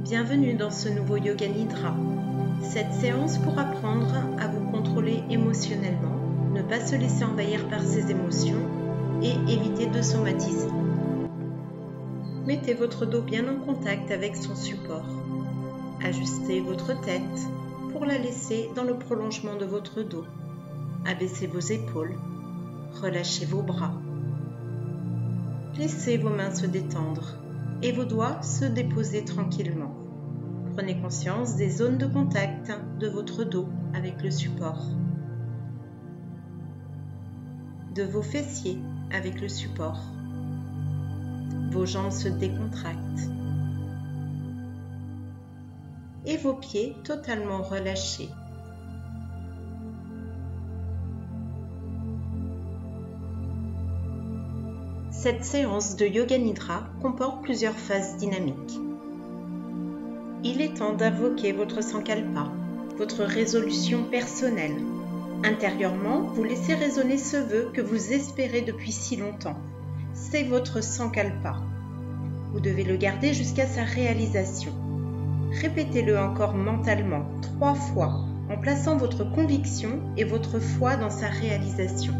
Bienvenue dans ce nouveau Yoga Nidra. Cette séance pour apprendre à vous contrôler émotionnellement, ne pas se laisser envahir par ses émotions et éviter de somatiser. Mettez votre dos bien en contact avec son support. Ajustez votre tête pour la laisser dans le prolongement de votre dos. Abaissez vos épaules, relâchez vos bras. Laissez vos mains se détendre et vos doigts se déposer tranquillement. Prenez conscience des zones de contact de votre dos avec le support, de vos fessiers avec le support. Vos jambes se décontractent et vos pieds totalement relâchés. Cette séance de Yoga Nidra comporte plusieurs phases dynamiques. Il est temps d'invoquer votre Sankalpa, votre résolution personnelle. Intérieurement, vous laissez résonner ce vœu que vous espérez depuis si longtemps. C'est votre Sankalpa. Vous devez le garder jusqu'à sa réalisation. Répétez-le encore mentalement 3 fois en plaçant votre conviction et votre foi dans sa réalisation.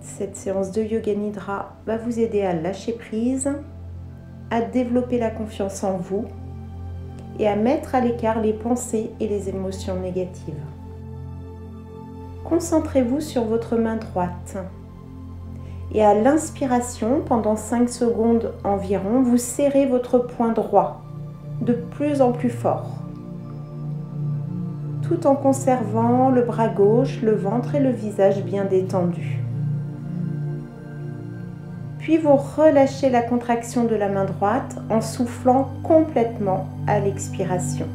Cette séance de Yoga Nidra va vous aider à lâcher prise, à développer la confiance en vous et à mettre à l'écart les pensées et les émotions négatives. Concentrez-vous sur votre main droite et à l'inspiration, pendant 5 secondes environ, vous serrez votre poing droit de plus en plus fort, tout en conservant le bras gauche, le ventre et le visage bien détendus. Puis vous relâchez la contraction de la main droite en soufflant complètement à l'expiration.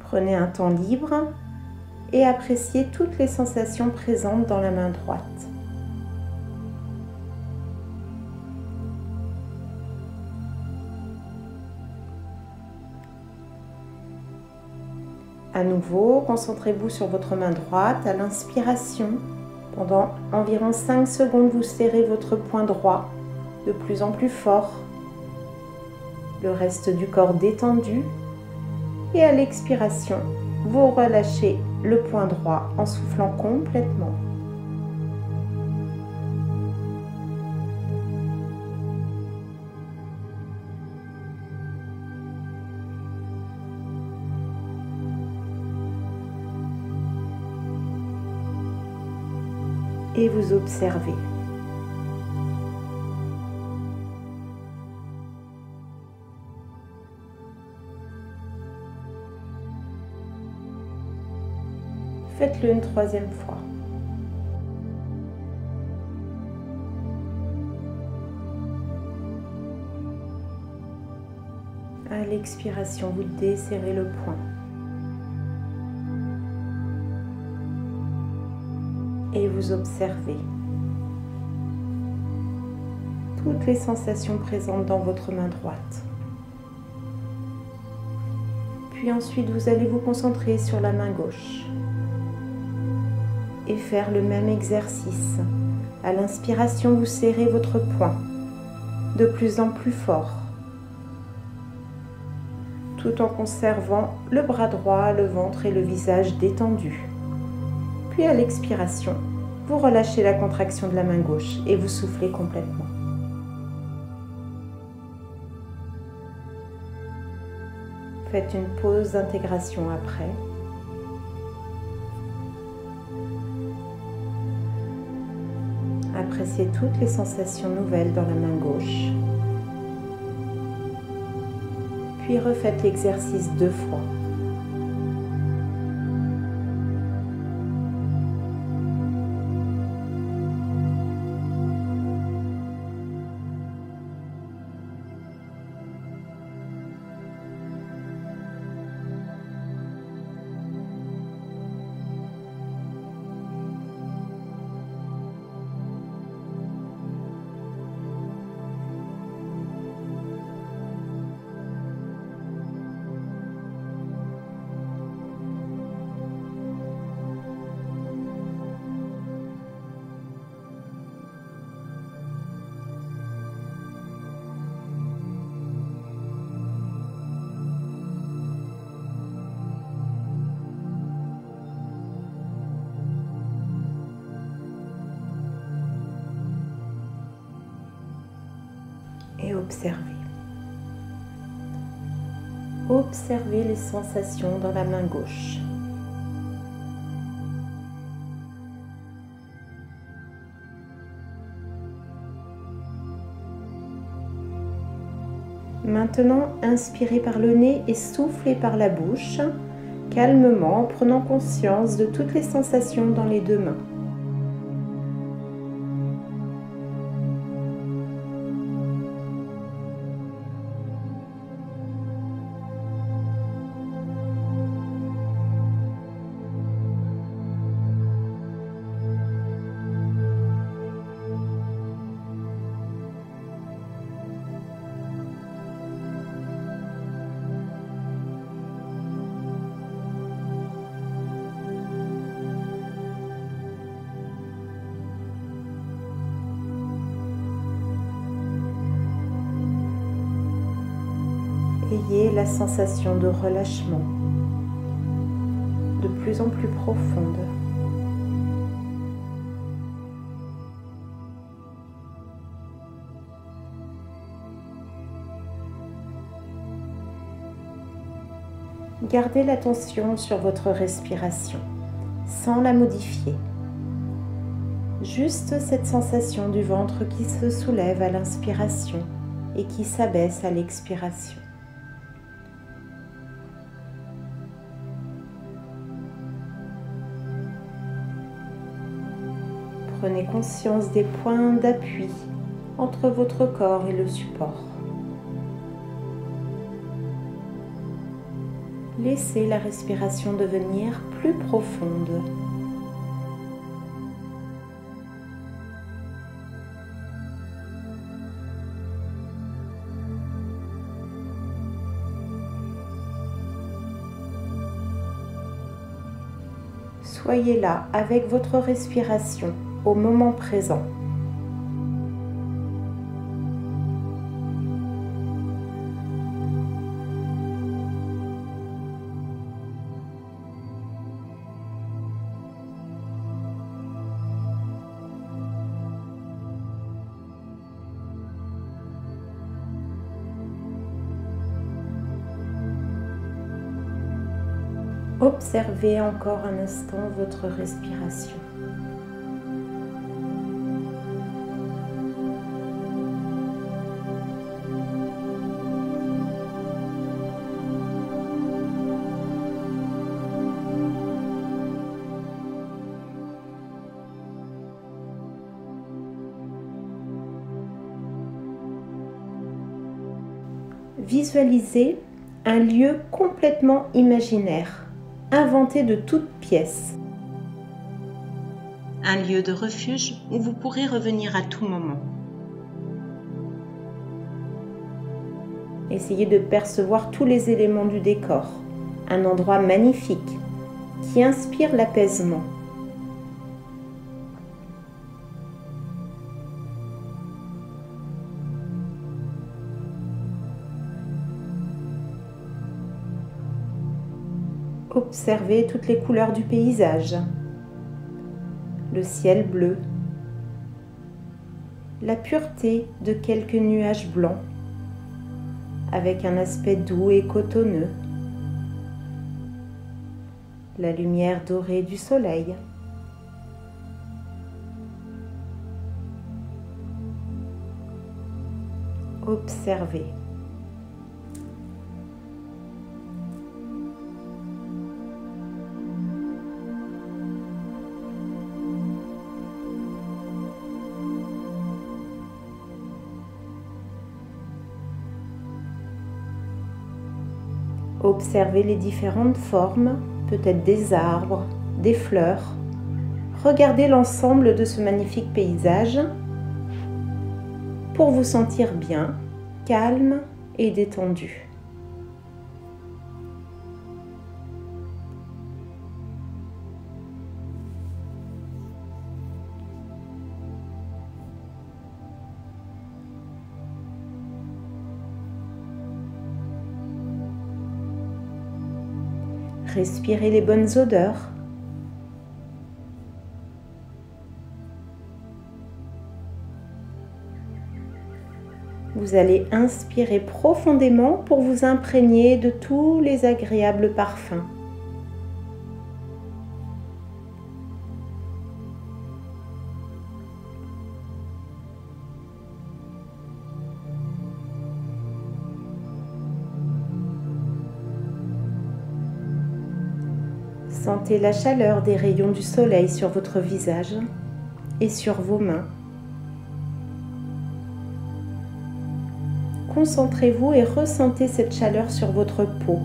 Prenez un temps libre et appréciez toutes les sensations présentes dans la main droite. À nouveau, concentrez-vous sur votre main droite à l'inspiration. Pendant environ 5 secondes, vous serrez votre poing droit de plus en plus fort. Le reste du corps détendu. Et à l'expiration, vous relâchez le poing droit en soufflant complètement. Et vous observez. Faites-le une 3e fois. À l'expiration, vous desserrez le poing. Et vous observez toutes les sensations présentes dans votre main droite. Puis ensuite, vous allez vous concentrer sur la main gauche et faire le même exercice. À l'inspiration, vous serrez votre poing de plus en plus fort, tout en conservant le bras droit, le ventre et le visage détendus. Puis à l'expiration, vous relâchez la contraction de la main gauche et vous soufflez complètement. Faites une pause d'intégration après. Appréciez toutes les sensations nouvelles dans la main gauche. Puis refaites l'exercice 2 fois. observer. Observez les sensations dans la main gauche. Maintenant, inspirez par le nez et soufflez par la bouche, calmement en prenant conscience de toutes les sensations dans les deux mains. Ayez la sensation de relâchement de plus en plus profonde. Gardez l'attention sur votre respiration, sans la modifier. Juste cette sensation du ventre qui se soulève à l'inspiration et qui s'abaisse à l'expiration. Prenez conscience des points d'appui entre votre corps et le support. Laissez la respiration devenir plus profonde. Soyez là avec votre respiration au moment présent. Observez encore un instant votre respiration. Visualisez un lieu complètement imaginaire, inventé de toutes pièces. Un lieu de refuge où vous pourrez revenir à tout moment. Essayez de percevoir tous les éléments du décor. Un endroit magnifique qui inspire l'apaisement. Observez toutes les couleurs du paysage, le ciel bleu, la pureté de quelques nuages blancs, avec un aspect doux et cotonneux, la lumière dorée du soleil. Observez. Observez les différentes formes, peut-être des arbres, des fleurs. Regardez l'ensemble de ce magnifique paysage pour vous sentir bien, calme et détendu. Respirez les bonnes odeurs. Vous Vous allez inspirer profondément pour vous imprégner de tous les agréables parfums. Sentez la chaleur des rayons du soleil sur votre visage et sur vos mains. Concentrez-vous et ressentez cette chaleur sur votre peau.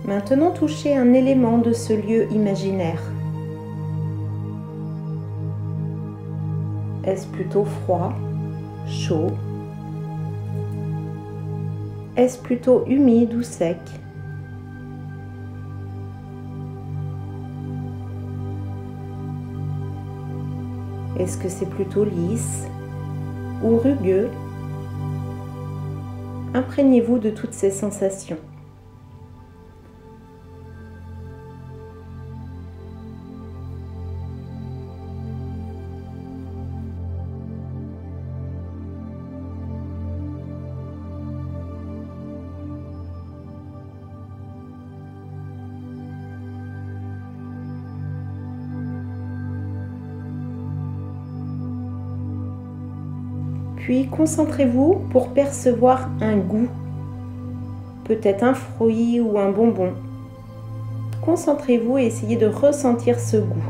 Maintenant, touchez un élément de ce lieu imaginaire. Est-ce plutôt froid, chaud? Est-ce plutôt humide ou sec? Est-ce que c'est plutôt lisse ou rugueux? Imprégnez-vous de toutes ces sensations. Puis concentrez-vous pour percevoir un goût, peut-être un fruit ou un bonbon. Concentrez-vous et essayez de ressentir ce goût.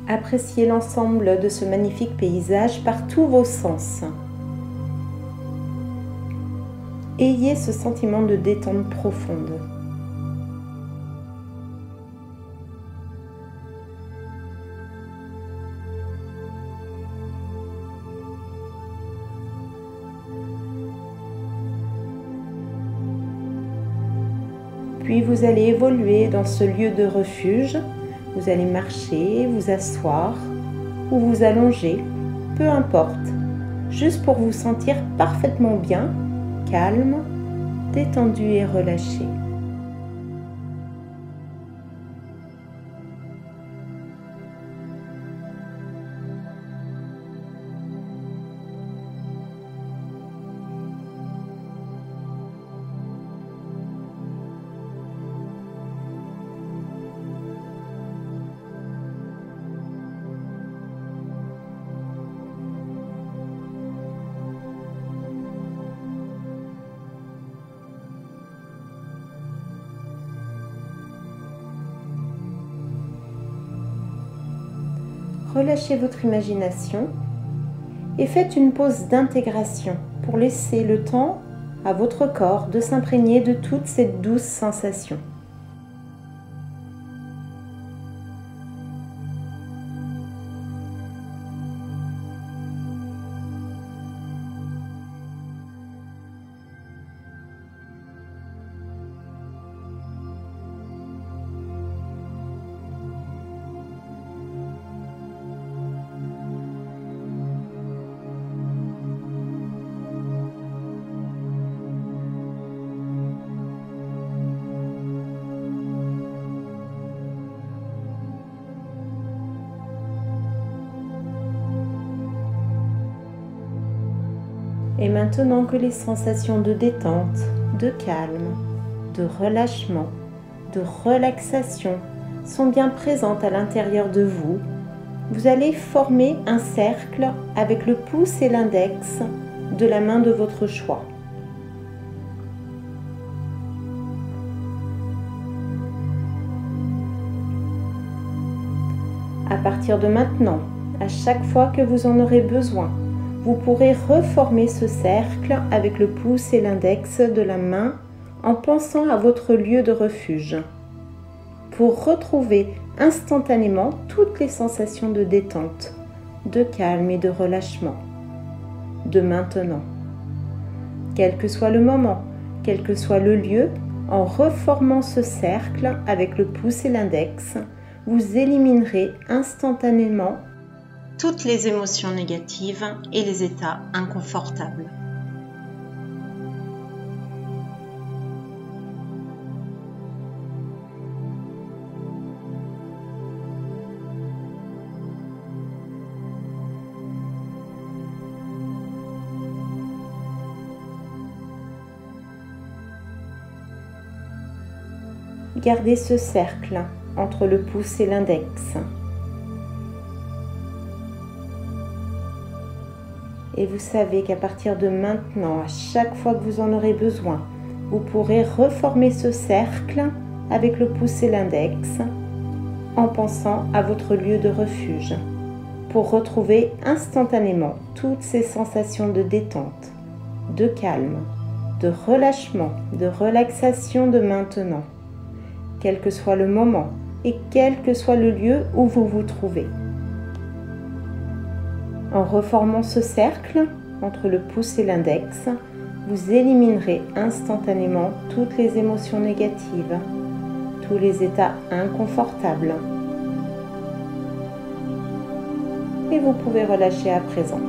Appréciez l'ensemble de ce magnifique paysage par tous vos sens. Ayez ce sentiment de détente profonde. Puis vous allez évoluer dans ce lieu de refuge. Vous allez marcher, vous asseoir ou vous allonger, peu importe, juste pour vous sentir parfaitement bien, calme, détendu et relâché. Relâchez votre imagination et faites une pause d'intégration pour laisser le temps à votre corps de s'imprégner de toutes ces douces sensations. Et maintenant que les sensations de détente, de calme, de relâchement, de relaxation sont bien présentes à l'intérieur de vous, vous allez former un cercle avec le pouce et l'index de la main de votre choix. À partir de maintenant, à chaque fois que vous en aurez besoin, vous pourrez reformer ce cercle avec le pouce et l'index de la main en pensant à votre lieu de refuge, pour retrouver instantanément toutes les sensations de détente, de calme et de relâchement, de maintenant. Quel que soit le moment, quel que soit le lieu, en reformant ce cercle avec le pouce et l'index, vous éliminerez instantanément toutes les émotions négatives et les états inconfortables. Gardez ce cercle entre le pouce et l'index. Et vous savez qu'à partir de maintenant, à chaque fois que vous en aurez besoin, vous pourrez reformer ce cercle avec le pouce et l'index en pensant à votre lieu de refuge pour retrouver instantanément toutes ces sensations de détente, de calme, de relâchement, de relaxation de maintenant, quel que soit le moment et quel que soit le lieu où vous vous trouvez. En reformant ce cercle entre le pouce et l'index, vous éliminerez instantanément toutes les émotions négatives, tous les états inconfortables. Et vous pouvez relâcher à présent.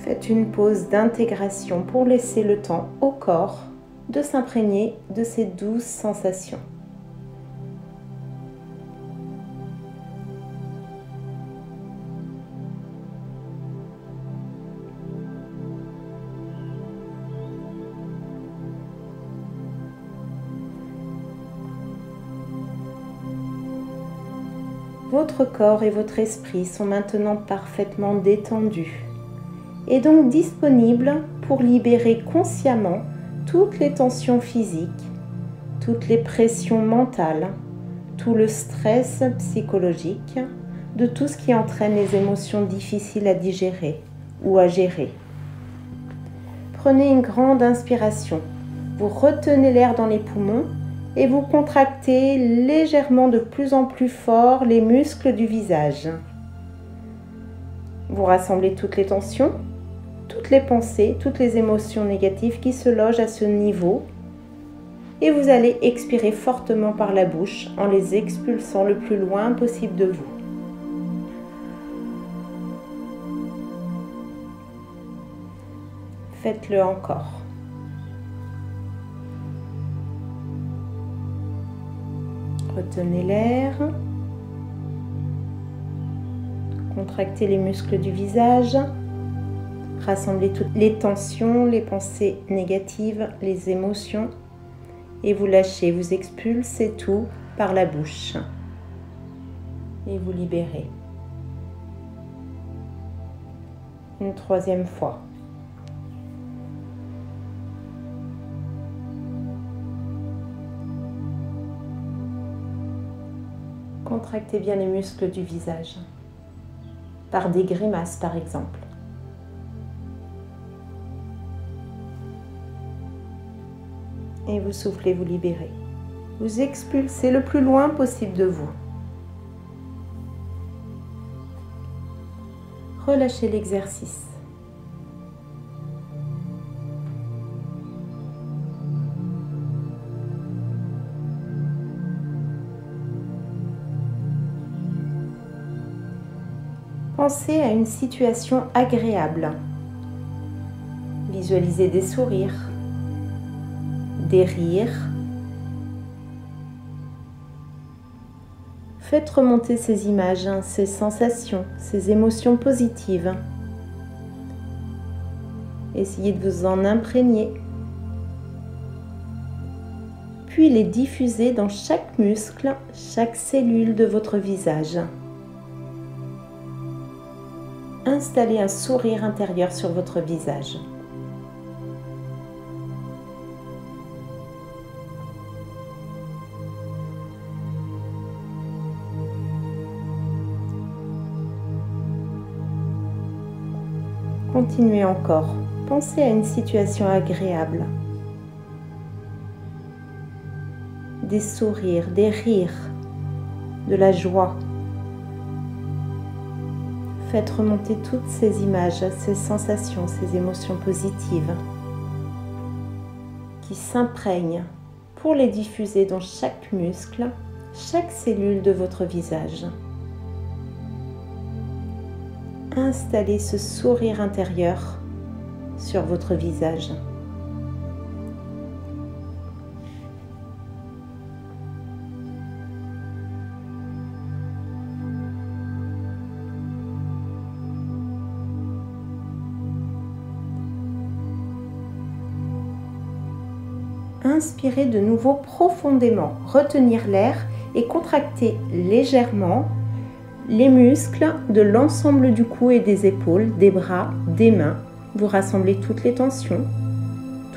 Faites une pause d'intégration pour laisser le temps au corps de s'imprégner de ces douces sensations. Votre corps et votre esprit sont maintenant parfaitement détendus et donc disponibles pour libérer consciemment toutes les tensions physiques, toutes les pressions mentales, tout le stress psychologique, de tout ce qui entraîne les émotions difficiles à digérer ou à gérer. Prenez une grande inspiration, vous retenez l'air dans les poumons et vous contractez légèrement de plus en plus fort les muscles du visage. Vous rassemblez toutes les tensions, toutes les pensées, toutes les émotions négatives qui se logent à ce niveau et vous allez expirer fortement par la bouche en les expulsant le plus loin possible de vous. Faites-le encore. Retenez l'air. Contractez les muscles du visage. Rassemblez toutes les tensions, les pensées négatives, les émotions. Et vous lâchez, vous expulsez tout par la bouche. Et vous libérez. Une troisième fois. Contractez bien les muscles du visage, par des grimaces par exemple. Et vous soufflez, vous libérez. Vous expulsez le plus loin possible de vous. Relâchez l'exercice. Pensez à une situation agréable. Visualisez des sourires, des rires. Faites remonter ces images, ces sensations, ces émotions positives. Essayez de vous en imprégner. Puis les diffuser dans chaque muscle, chaque cellule de votre visage. Installez un sourire intérieur sur votre visage. Continuez encore. Pensez à une situation agréable. Des sourires, des rires, de la joie. Faites remonter toutes ces images, ces sensations, ces émotions positives qui s'imprègnent pour les diffuser dans chaque muscle, chaque cellule de votre visage. Installez ce sourire intérieur sur votre visage. Inspirez de nouveau profondément, retenir l'air et contracter légèrement les muscles de l'ensemble du cou et des épaules, des bras, des mains. Vous rassemblez toutes les tensions,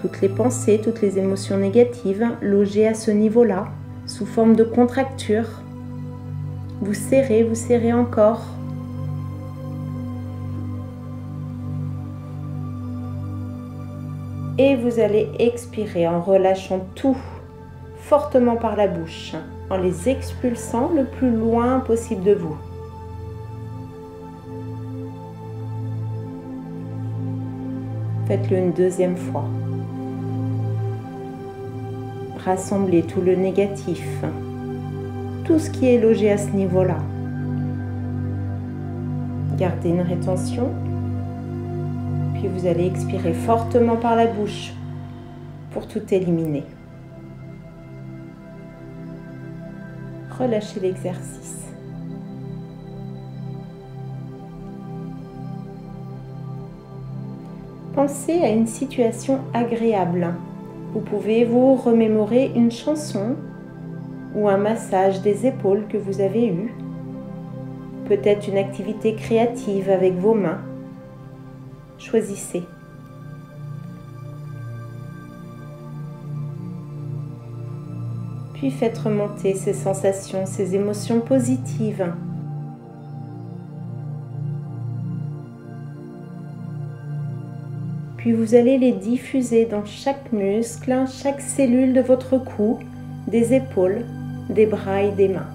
toutes les pensées, toutes les émotions négatives logées à ce niveau-là, sous forme de contracture. Vous serrez encore. Et vous allez expirer en relâchant tout fortement par la bouche, en les expulsant le plus loin possible de vous. Faites-le une deuxième fois. Rassemblez tout le négatif, tout ce qui est logé à ce niveau-là. Gardez une rétention. Puis vous allez expirer fortement par la bouche pour tout éliminer. Relâchez l'exercice. Pensez à une situation agréable. Vous pouvez vous remémorer une chanson ou un massage des épaules que vous avez eu. Peut-être une activité créative avec vos mains. Choisissez. Puis faites remonter ces sensations, ces émotions positives. Puis vous allez les diffuser dans chaque muscle, chaque cellule de votre cou, des épaules, des bras et des mains.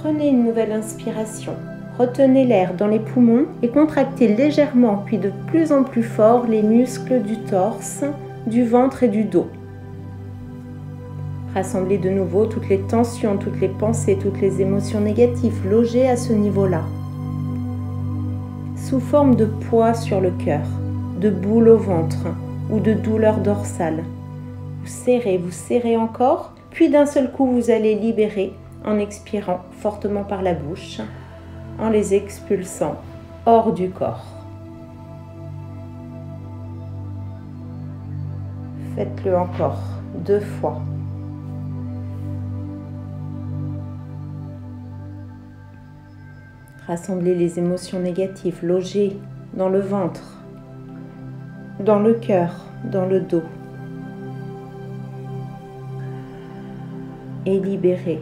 Prenez une nouvelle inspiration. Retenez l'air dans les poumons et contractez légèrement puis de plus en plus fort les muscles du torse, du ventre et du dos. Rassemblez de nouveau toutes les tensions, toutes les pensées, toutes les émotions négatives logées à ce niveau-là. Sous forme de poids sur le cœur, de boule au ventre ou de douleur dorsale. Vous serrez encore, puis d'un seul coup vous allez libérer en expirant fortement par la bouche, en les expulsant hors du corps. Faites-le encore 2 fois. Rassemblez les émotions négatives logées dans le ventre, dans le cœur, dans le dos. Et libérez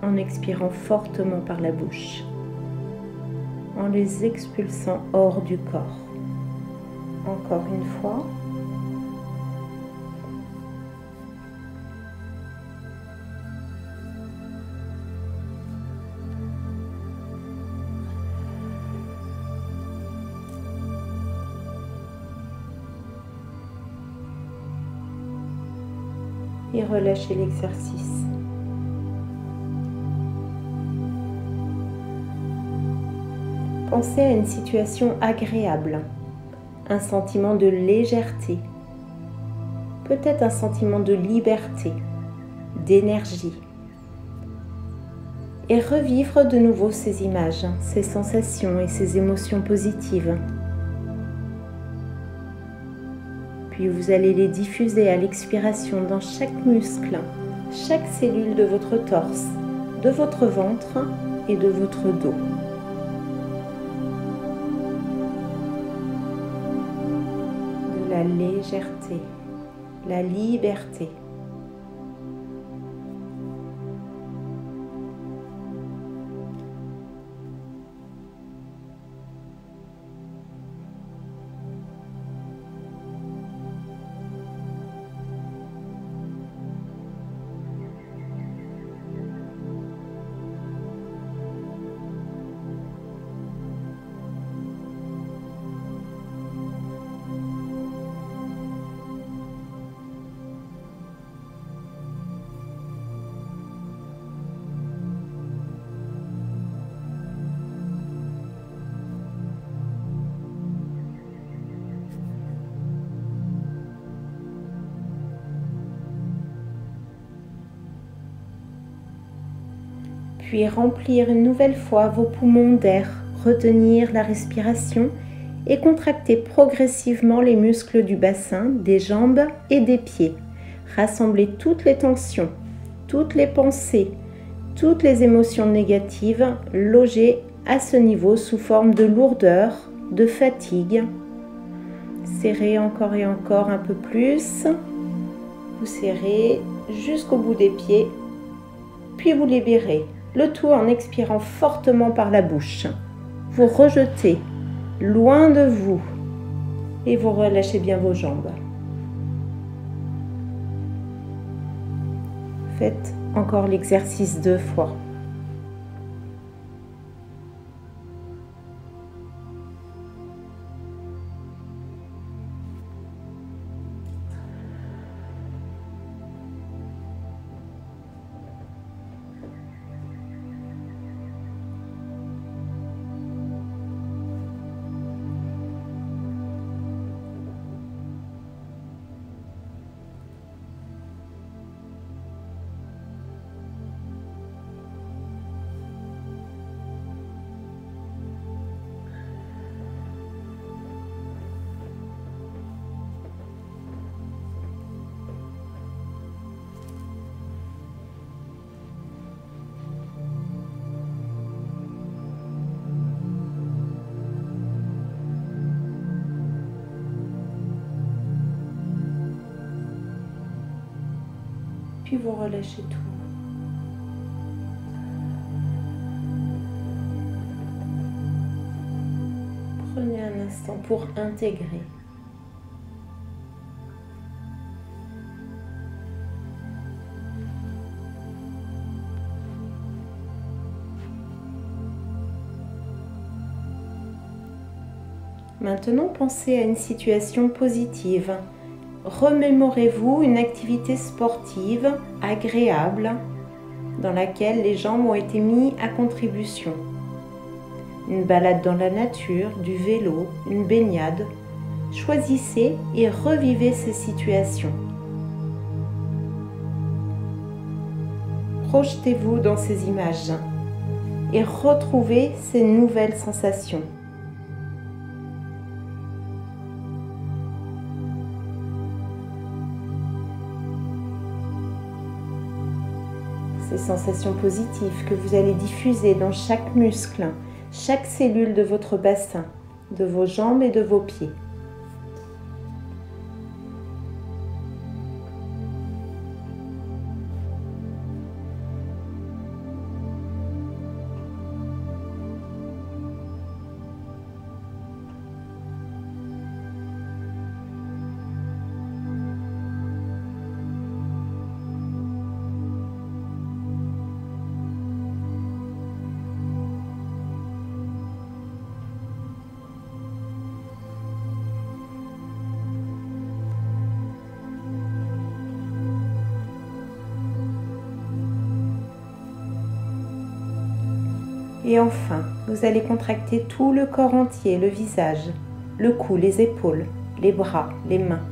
en expirant fortement par la bouche, en les expulsant hors du corps. Encore une fois. Et relâchez l'exercice. Pensez à une situation agréable, un sentiment de légèreté. peut-être un sentiment de liberté, d'énergie. Et revivre de nouveau ces images, ces sensations et ces émotions positives. Puis vous allez les diffuser à l'expiration dans chaque muscle, chaque cellule de votre torse, de votre ventre et de votre dos. De la légèreté, la liberté. Puis remplir une nouvelle fois vos poumons d'air, retenir la respiration et contracter progressivement les muscles du bassin, des jambes et des pieds. Rassembler toutes les tensions, toutes les pensées, toutes les émotions négatives logées à ce niveau sous forme de lourdeur, de fatigue. Serrez encore et encore un peu plus. Vous serrez jusqu'au bout des pieds, puis vous libérez. Le tout en expirant fortement par la bouche. Vous rejetez loin de vous et vous relâchez bien vos jambes. Faites encore l'exercice 2 fois. Puis vous relâchez tout. Prenez un instant pour intégrer. Maintenant, pensez à une situation positive. Remémorez-vous une activité sportive agréable dans laquelle les jambes ont été mis à contribution. Une balade dans la nature, du vélo, une baignade. Choisissez et revivez ces situations. Projetez-vous dans ces images et retrouvez ces nouvelles sensations. Ces sensations positives que vous allez diffuser dans chaque muscle, chaque cellule de votre bassin, de vos jambes et de vos pieds. Et enfin, vous allez contracter tout le corps entier, le visage, le cou, les épaules, les bras, les mains.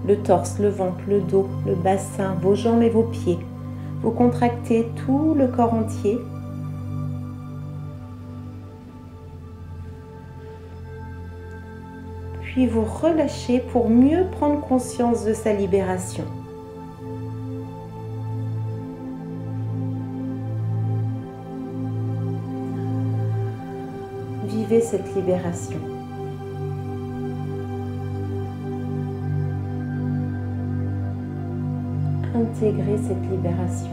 le torse, le ventre, le dos, le bassin, vos jambes et vos pieds. Vous contractez tout le corps entier. Puis vous relâchez pour mieux prendre conscience de sa libération. Vivez cette libération. Intégrez cette libération,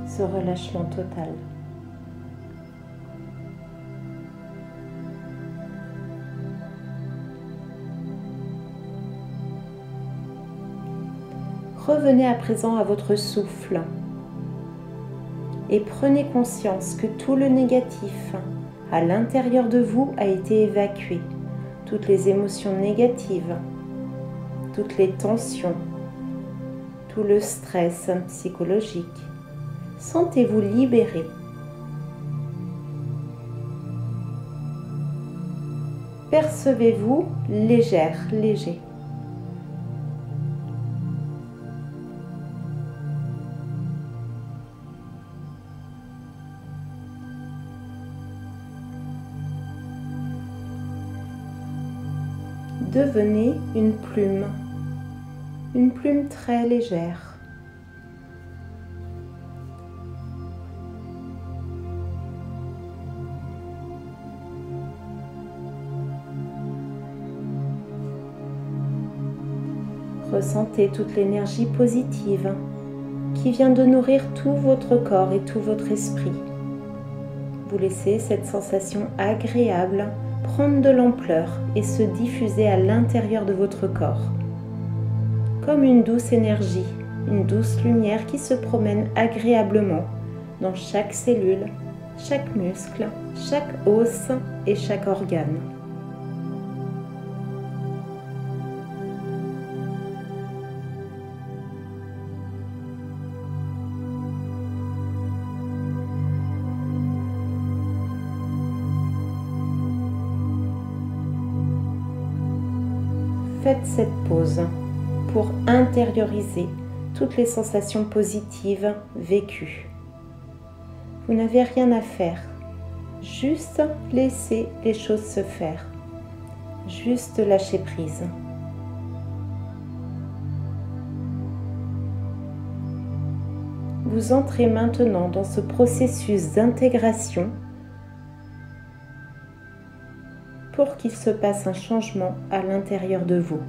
ce relâchement total. Revenez à présent à votre souffle et prenez conscience que tout le négatif à l'intérieur de vous a été évacué, toutes les émotions négatives, toutes les tensions, tout le stress psychologique. Sentez-vous libéré. Percevez-vous légère, léger. Devenez une plume très légère. Ressentez toute l'énergie positive qui vient de nourrir tout votre corps et tout votre esprit. Vous laissez cette sensation agréable prendre de l'ampleur et se diffuser à l'intérieur de votre corps. Comme une douce énergie, une douce lumière qui se promène agréablement dans chaque cellule, chaque muscle, chaque os et chaque organe. Faites cette pause pour intérioriser toutes les sensations positives vécues. Vous n'avez rien à faire, juste laisser les choses se faire, juste lâcher prise. Vous entrez maintenant dans ce processus d'intégration pour qu'il se passe un changement à l'intérieur de vous.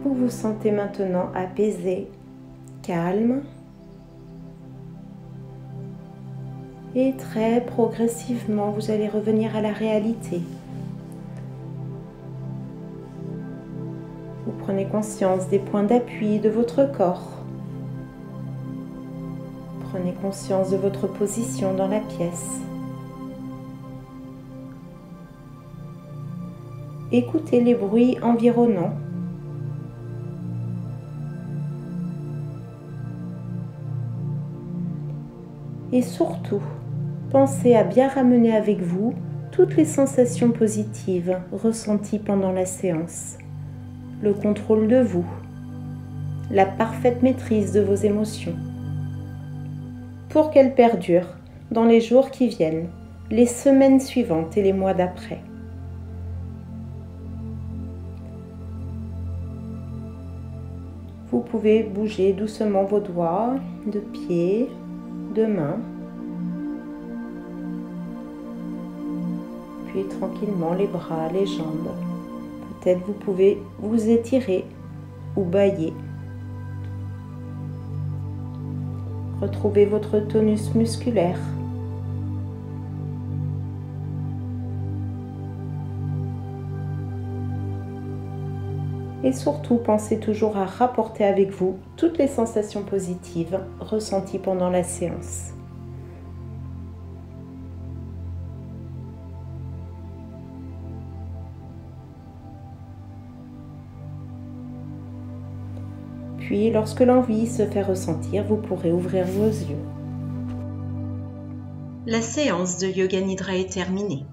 Vous vous sentez maintenant apaisé, calme et très progressivement vous allez revenir à la réalité. Vous prenez conscience des points d'appui de votre corps. Prenez conscience de votre position dans la pièce. Écoutez les bruits environnants. Et surtout, pensez à bien ramener avec vous toutes les sensations positives ressenties pendant la séance, le contrôle de vous, la parfaite maîtrise de vos émotions, pour qu'elles perdurent dans les jours qui viennent, les semaines suivantes et les mois d'après. Vous pouvez bouger doucement vos doigts de pied, de main, puis tranquillement les bras, les jambes. Peut-être vous pouvez vous étirer ou bâiller. Retrouvez votre tonus musculaire. Et surtout, pensez toujours à rapporter avec vous toutes les sensations positives ressenties pendant la séance. Puis, lorsque l'envie se fait ressentir, vous pourrez ouvrir vos yeux. La séance de Yoga Nidra est terminée.